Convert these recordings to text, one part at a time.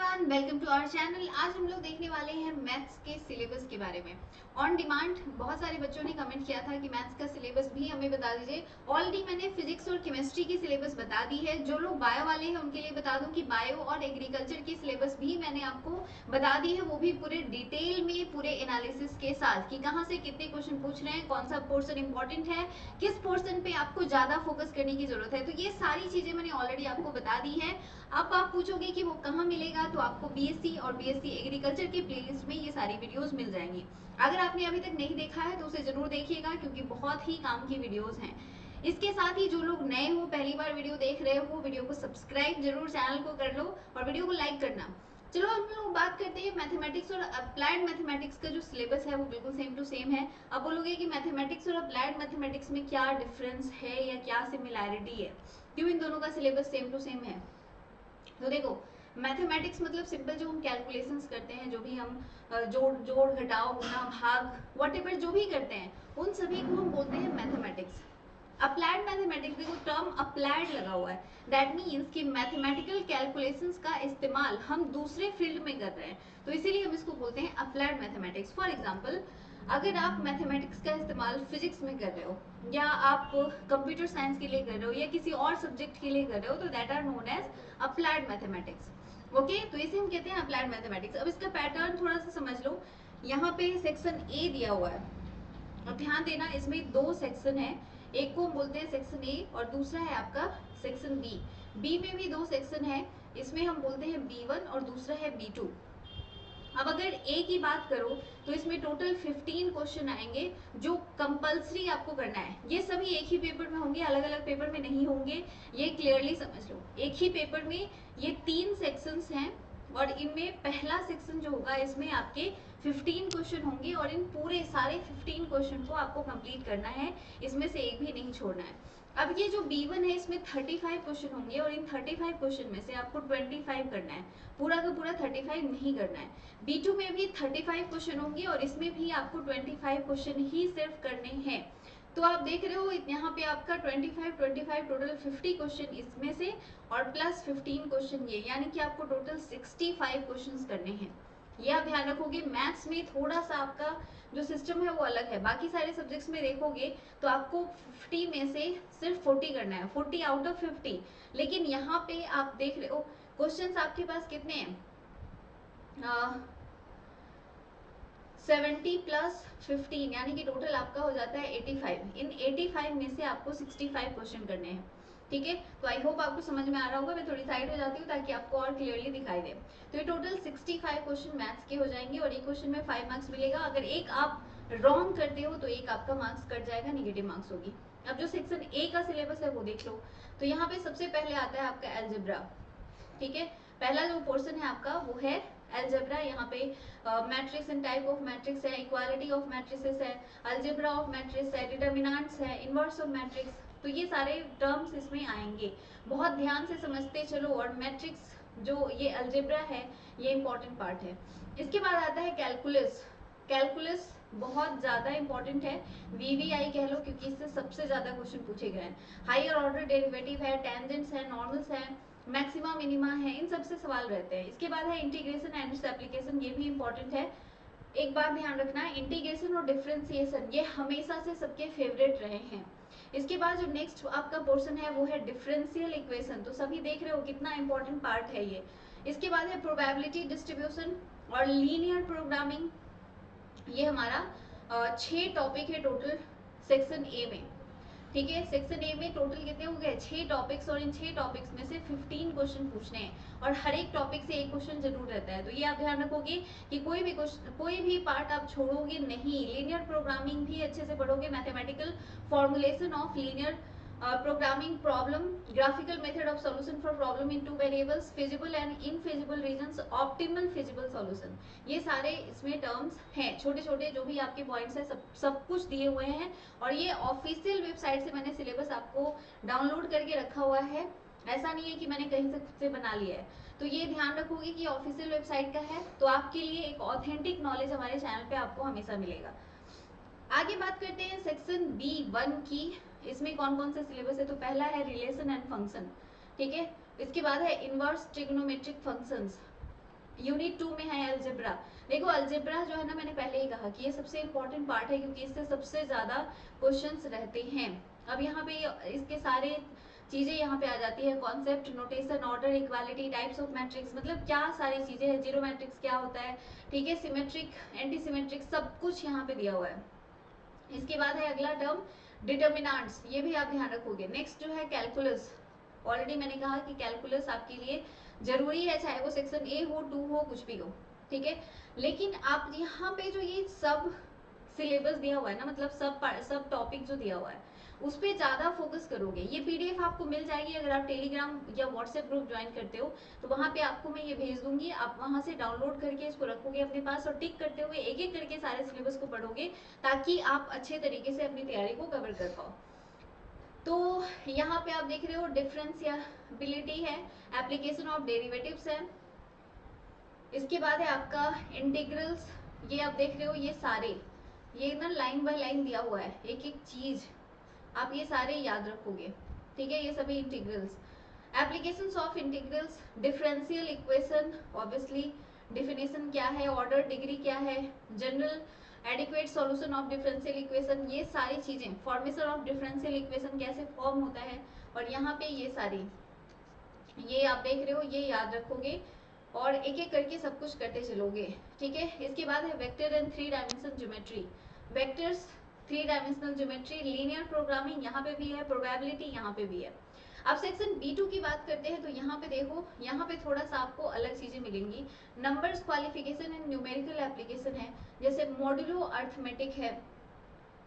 Everyone, welcome to our channel. आज हम लोग देखने वाले हैं मैथ्स के सिलेबस के बारे में। ऑन डिमांड बहुत सारे बच्चों ने कमेंट किया था कि मैथ्स का सिलेबस भी हमें बता दीजिए। ऑलरेडी मैंने फिजिक्स और केमिस्ट्री की सिलेबस बता दी है। जो लोग बायो वाले हैं उनके लिए बता दूं कि बायो और एग्रीकल्चर की सिलेबस भी मैंने आपको बता दी है, वो भी पूरे डिटेल में पूरे एनालिसिस के साथ कि कहाँ से कितने क्वेश्चन पूछ रहे हैं, कौन सा पोर्सन इंपॉर्टेंट है, किस पोर्सन पे आपको ज्यादा फोकस करने की जरूरत है। तो ये सारी चीजें मैंने ऑलरेडी आपको बता दी है। अब आप पूछोगे कि वो कहाँ मिलेगा, तो आपको बीएससी और बीएससी एग्रीकल्चर के प्लेलिस्ट में ये सारी वीडियोस मिल जाएंगी। अगर आपने अभी तक नहीं देखा है तो उसे जरूर देखिएगा, क्योंकि बहुत ही काम की वीडियोस हैं। इसके साथ ही जो लोग नए हो, पहली बार वीडियो देख रहे हो, वीडियो को सब्सक्राइब जरूर चैनल को कर लो और वीडियो को लाइक करना। चलो हम लोग बात करते हैं मैथमेटिक्स और अप्लाइड मैथमेटिक्स का जो सिलेबस है वो बिल्कुल सेम टू सेम है। अब बोलोगे कि मैथमेटिक्स और अप्लाइड मैथमेटिक्स में क्या डिफरेंस है या क्या सिमिलैरिटी है, क्यों इन दोनों का सिलेबस सेम टू सेम है। तो देखो, मैथमेटिक्स मतलब सिंपल जो हम कैलकुलेशंस करते हैं, जो भी हम जोड़ जोड़ घटाओ गुना भाग व्हाटएवर जो भी करते हैं, उन सभी को हम बोलते हैं मैथमेटिक्स। अप्लाइड मैथमेटिक्स, देखो टर्म अप्लाइड लगा हुआ है, दैट मीन्स कि मैथमेटिकल कैलकुलेशंस का इस्तेमाल हम दूसरे फील्ड में कर रहे हैं, तो इसीलिए हम इसको बोलते हैं अप्लाइड मैथमेटिक्स। फॉर एग्जाम्पल, अगर आप मैथमेटिक्स का इस्तेमाल फिजिक्स में कर रहे हो, या आप कंप्यूटर साइंस के लिए कर रहे हो, या किसी और सब्जेक्ट के लिए कर रहे हो, तो that are known as applied mathematics. Okay, तो इसे हम कहते हैं अप्लाइड मैथमेटिक्स। अब इसका पैटर्न थोड़ा सा समझ लो। यहाँ पे सेक्शन ए दिया हुआ है, अब ध्यान देना, इसमें दो सेक्शन है, एक को हम बोलते हैं सेक्शन ए और दूसरा है आपका सेक्शन बी। बी में भी दो सेक्शन है, इसमें हम बोलते हैं बी1 और दूसरा है बी2। अब अगर ए की बात करो तो इसमें टोटल 15 क्वेश्चन आएंगे जो कंपलसरी आपको करना है। ये सभी एक ही पेपर में होंगे, अलग अलग पेपर में नहीं होंगे, ये क्लियरली समझ लो। एक ही पेपर में ये 3 सेक्शंस हैं और इनमें पहला सेक्शन जो होगा इसमें आपके 15 क्वेश्चन होंगे और इन पूरे सारे 15 क्वेश्चन को आपको कंप्लीट करना है, इसमें से एक भी नहीं छोड़ना है। अब ये जो B1 है इसमें 35 क्वेश्चन होंगे और इन 35 क्वेश्चन में से आपको 25 करना है, पूरा का पूरा 35 नहीं करना है। B2 में भी 35 क्वेश्चन होंगे और इसमें भी आपको 25 क्वेश्चन ही सिर्फ करने हैं। तो आप देख रहे हो यहाँ पे आपका 25 टोटल 50 क्वेश्चन इसमें से और प्लस 15 क्वेश्चन ये, यानी कि आपको टोटल 65 क्वेश्चन करने हैं। ये आप ध्यान रखोगे। मैथ्स में थोड़ा सा आपका जो सिस्टम है वो अलग है, बाकी सारे सब्जेक्ट्स में देखोगे तो आपको 50 में से सिर्फ 40 करना है, 40 आउट ऑफ 50। लेकिन यहाँ पे आप देख रहे हो क्वेश्चंस आपके पास कितने हैं, 70 प्लस 15, यानी कि टोटल आपका हो जाता है 85। इन 85 में से आपको 65 क्वेश्चन करने हैं। ठीक है, तो आई होप आपको समझ में आ रहा होगा। मैं थोड़ी साइड हो जाती हूँ ताकि आपको और क्लियरली दिखाई दे। तो ये टोटल 65 क्वेश्चन मैथ्स के हो जाएंगे और एक क्वेश्चन में 5 मार्क्स मिलेगा। अगर एक आप रॉन्ग करते हो तो एक आपका मार्क्स कट जाएगा, निगेटिव मार्क्स होगी। अब जो सेक्शन ए का सिलेबस है वो देख लो। तो यहाँ पे सबसे पहले आता है आपका एल्जेब्रा। ठीक है, पहला जो पोर्शन है आपका वो है एल्जेब्रा। यहाँ पे matrix and type of matrix है, इक्वालिटी ऑफ मैट्रिसेस है, अलजेब्रा ऑफ मैट्रिक्स है, डिटर्मिनेंट्स है, इनवर्स ऑफ मैट्रिक्स। तो ये सारे टर्म्स इसमें आएंगे, बहुत ध्यान से समझते चलो। और मैट्रिक्स जो ये अलजेब्रा है ये इंपॉर्टेंट पार्ट है। इसके बाद आता है कैलकुलस। कैलकुलस बहुत ज्यादा इंपॉर्टेंट है, वीवीआई कह लो, क्योंकि इससे सबसे ज्यादा क्वेश्चन पूछे गए हैं। हायर ऑर्डर डेरिवेटिव है, टेंजेंट्स है, नॉर्मल्स है, मैक्सिमा मिनिमा है, इन सब से सवाल रहते हैं। इसके बाद है इंटीग्रेशन एंड इट्स एप्लीकेशन, ये भी इंपॉर्टेंट है। एक बात ध्यान रखना, इंटीग्रेशन और डिफरेंशिएशन ये हमेशा से सबके फेवरेट रहे हैं। इसके बाद जो नेक्स्ट आपका पोर्शन है वो है डिफरेंशियल इक्वेशन। तो सभी देख रहे हो कितना इंपॉर्टेंट पार्ट है ये। इसके बाद है प्रोबेबिलिटी डिस्ट्रीब्यूशन और लीनियर प्रोग्रामिंग। ये हमारा 6 टॉपिक है टोटल सेक्शन ए में। ठीक है, सेक्शन ए में टोटल कितने हो गए, 6 टॉपिक्स, और इन 6 टॉपिक्स में से 15 क्वेश्चन पूछने हैं और हर एक टॉपिक से एक क्वेश्चन जरूर रहता है। तो ये आप ध्यान रखोगे कि कोई भी पार्ट आप छोड़ोगे नहीं। लीनियर प्रोग्रामिंग भी अच्छे से पढ़ोगे, mathematical formulation of linear programming problem, graphical method of solution for problem in 2 variables, feasible and infeasible reasons, optimal feasible solution. ये सारे इसमें टर्म्स हैं, छोटे छोटे जो भी आपके पॉइंट्स हैं सब कुछ दिए हुए हैं। और ये ऑफिशियल वेबसाइट से मैंने सिलेबस आपको डाउनलोड करके रखा हुआ है, ऐसा नहीं है कि मैंने कहीं से खुद से बना लिया है। तो ये ध्यान रखोगे कि ऑफिशियल वेबसाइट का है, तो आपके लिए एक ऑथेंटिक नॉलेज हमारे चैनल पे आपको हमेशा मिलेगा। आगे बात करते हैं सेक्शन B1 की। इसमें कौन कौन से सिलेबस है, तो पहला है रिलेशन एंड फंक्शन। ठीक है, इसके बाद है इनवर्स ट्रिग्नोमेट्रिक फंक्शंस, यूनिट 2 में है अलजेब्रा। देखो अलजेब्रा जो है ना, मैंने पहले ही कहा कि ये सबसे इंपॉर्टेंट पार्ट है क्योंकि इससे सबसे ज्यादा क्वेश्चंस रहते हैं। अब यहाँ पे इसके सारे चीजें यहाँ पे आ जाती है, concept, notation, order, equality, types of matrix, मतलब क्या सारी चीजें हैं, जीरो मैट्रिक्स क्या होता है, ठीक है, सिमेट्रिक, एंटी सिमेट्रिक, सब कुछ यहाँ पे दिया हुआ है। इसके बाद है अगला टर्म डिटर्मिनेंट्स, ये भी आप ध्यान रखोगे। नेक्स्ट जो है कैलकुलस, ऑलरेडी मैंने कहा कि कैलकुलस आपके लिए जरूरी है, चाहे वो सेक्शन ए हो, 2 हो, कुछ भी हो, ठीक है। लेकिन आप यहाँ पे जो ये सब सिलेबस दिया हुआ है ना, मतलब सब टॉपिक जो दिया हुआ है उस पर ज्यादा फोकस करोगे। ये पीडीएफ आपको मिल जाएगी अगर आप टेलीग्राम या व्हाट्सएप ग्रुप ज्वाइन करते हो, तो वहां पे आपको मैं ये भेज दूंगी, आप वहां से डाउनलोड करके इसको रखोगे अपने पास और टिक करते हुए एक एक करके सारे सिलेबस को पढ़ोगे ताकि आप अच्छे तरीके से अपनी तैयारी को कवर कर पाओ। तो यहाँ पे आप देख रहे हो डिफरेंशियबिलिटी है, एप्लीकेशन ऑफ डेरिवेटिव्स है, इसके बाद है आपका इंटीग्रल्स, ये आप देख रहे हो, ये सारे ये ना लाइन बाय लाइन दिया हुआ है, एक एक चीज आप ये सारे याद रखोगे, ठीक है, ये सभी integrals, applications of integrals, differential equation, obviously definition क्या है, ऑर्डर डिग्री क्या है, general adequate solution of differential equation, ये सारी चीजें, फॉर्मेशन ऑफ डिफरेंशियल इक्वेशन कैसे फॉर्म होता है, और यहाँ पे ये सारी ये आप देख रहे हो, ये याद रखोगे और एक एक करके सब कुछ करते चलोगे, ठीक है। इसके बाद है vector and 3 dimension geometry, vectors, 3 dimensional geometry, linear programming यहाँ पे भी है, प्रोबेबिलिटी यहाँ पे भी है। अब सेक्शन B2 की बात करते हैं तो यहाँ पे देखो, यहाँ पे थोड़ा सा आपको अलग चीजें मिलेंगी, numbers qualification and numerical application है, जैसे मॉड्यूलो अर्थमेटिक है,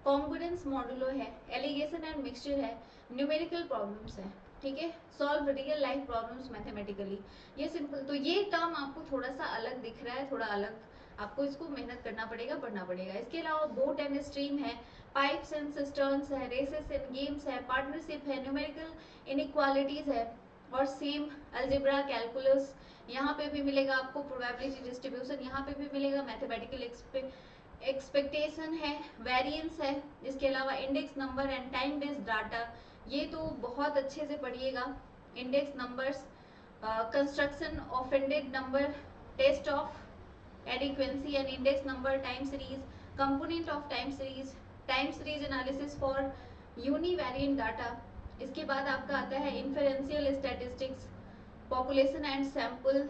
कॉन्ग्रुएंस मॉड्यूलो है, एलिगेशन एंड मिक्सचर है, न्यूमेरिकल प्रॉब्लम्स है, ठीक है, solve real life problems mathematically, ये सिंपल। तो ये टर्म आपको थोड़ा सा अलग दिख रहा है, थोड़ा अलग, आपको इसको मेहनत करना पड़ेगा, पढ़ना पड़ेगा। इसके अलावा बोट एंड स्ट्रीम है, पाइप्स एंड सिस्टर्न्स है, रेसेस एंड गेम्स है, पार्टनरशिप है, न्यूमेरिकल इनइक्वालिटीज है, और सेम अलजेब्रा, कैलकुलस, यहाँ पे भी मिलेगा आपको, प्रोबेबिलिटी डिस्ट्रीब्यूशन यहाँ पे भी मिलेगा, मैथमेटिकल एक्सपेक्टेशन है, वेरिएंस है, इसके अलावा index number and time based data, ये तो बहुत अच्छे से पढ़िएगा, index numbers, construction offended number, test of adequacy and index number, time series, component of time series analysis for univariate data. इसके बाद आपका आता है inferential statistics, population and sample,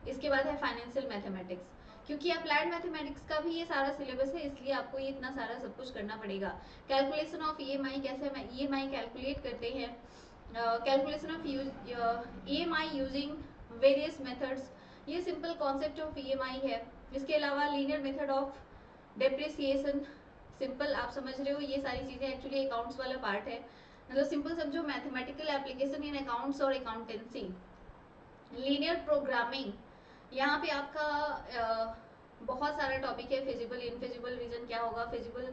इसके बाद है फाइनेंशियल मैथमेटिक्स। क्योंकि अप्लाइड मैथमेटिक्स का भी ये सारा सिलेबस है, इसलिए आपको ये इतना सारा सब कुछ करना पड़ेगा। कैलकुलेशन ऑफ ईएमआई, कैसे हम ईएमआई कैलकुलेट करते हैं, calculation of EMI using various methods, ये सिंपल कॉन्सेप्ट ऑफ ईएमआई है। इसके अलावा linear method of depreciation, simple आप समझ रहे हो, ये सारी चीजें एक्चुअली अकाउंट्स वाला पार्ट है, मतलब सिंपल समझो, मैथमेटिकल एप्लीकेशन इन अकाउंट्स और अकाउंटेंसी। लीनियर प्रोग्रामिंग, यहाँ पे आपका बहुत सारा टॉपिक है, फिजिबल इनफिजिबल रीजन क्या होगा, फिजिबल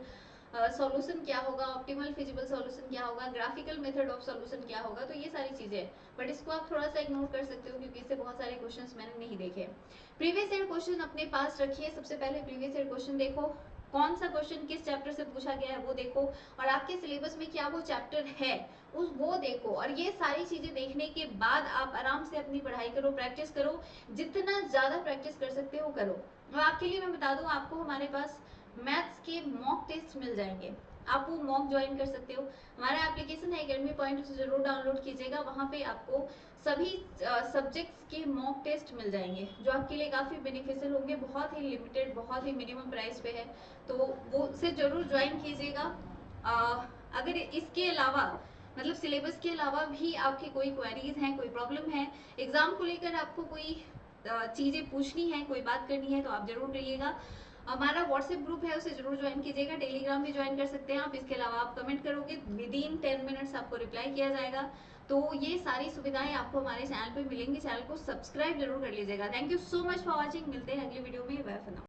सॉल्यूशन क्या होगा, ऑप्टिमल फिजिबल सॉल्यूशन क्या होगा, ग्राफिकल मेथड ऑफ सॉल्यूशन क्या होगा, तो ये सारी चीजें, बट इसको आप थोड़ा सा इग्नोर कर सकते हो क्योंकि इससे बहुत सारे क्वेश्चंस मैंने नहीं देखे। प्रीवियस ईयर क्वेश्चन अपने पास रखिए, सबसे पहले प्रीवियस ईयर क्वेश्चन देखो, कौन सा क्वेश्चन किस चैप्टर से पूछा गया है वो देखो, और आपके सिलेबस में क्या वो चैप्टर है उस वो देखो, और ये सारी चीजें देखने के बाद आप आराम से अपनी पढ़ाई करो, प्रैक्टिस करो, जितना ज्यादा प्रैक्टिस कर सकते हो करो। और आपके लिए मैं बता दूं, आपको हमारे पास मैथ्स के मॉक टेस्ट मिल जाएंगे, आप वो मॉक ज्वाइन कर सकते हो, हमारा एप्लीकेशन है एकेडमी पॉइंट, उसे जरूर डाउनलोड कीजिएगा, वहां पे आपको सभी सब्जेक्ट्स के मॉक टेस्ट मिल जाएंगे जो आपके लिए काफी बेनिफिशियल होंगे, बहुत ही लिमिटेड, बहुत ही मिनिमम प्राइस पे है, तो वो से जरूर ज्वाइन कीजिएगा। अगर इसके अलावा मतलब सिलेबस के अलावा भी आपकी कोई क्वेरीज हैं, कोई प्रॉब्लम है, एग्जाम को लेकर आपको कोई चीजें पूछनी है, कोई बात करनी है, तो आप जरूर करिएगा। हमारा व्हाट्सएप ग्रुप है, उसे जरूर ज्वाइन कीजिएगा, टेलीग्राम भी ज्वाइन कर सकते हैं आप। इसके अलावा आप कमेंट करोगे, विदिन 10 मिनट्स आपको रिप्लाई किया जाएगा। तो ये सारी सुविधाएं आपको हमारे चैनल पे मिलेंगी, चैनल को सब्सक्राइब जरूर कर लीजिएगा। Thank you so much for watching, मिलते हैं अगली वीडियो में, बाय फॉर नाउ।